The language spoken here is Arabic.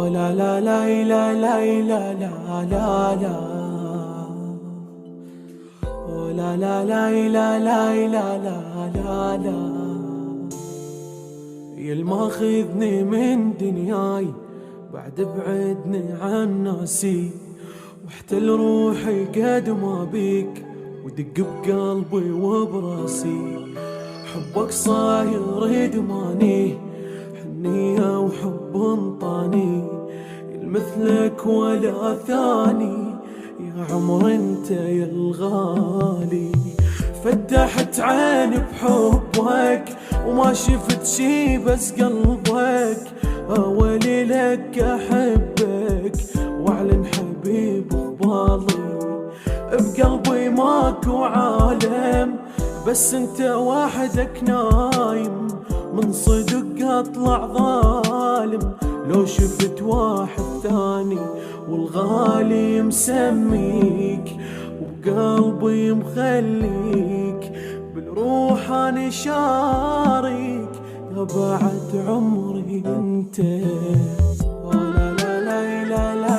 لا لا لا لا لا لا لا لا لا لا لا لا لا لا لا لا لا يالماخذني من دنياي بعد بعدني عن ناسي، واحتل روحي قد ما بيك ودق بقلبي وبراسي. حبك صاير ادماني، حنية وحب انطاني، مثلك ولا ثاني يا عمر انت يا الغالي. فتحت عيني بحبك وما شفت شي بس قلبك، اولي لك احبك واعلن حبيب ببالي. بقلبي ماكو عالم بس انت وحدك نايم، من صدق اطلع ظالم لو شفت واحد ثاني، والغالي مسميك وبقلبي مخليك، بالروح انا شاريك يا بعد عمري انت. لا لا لا لا لا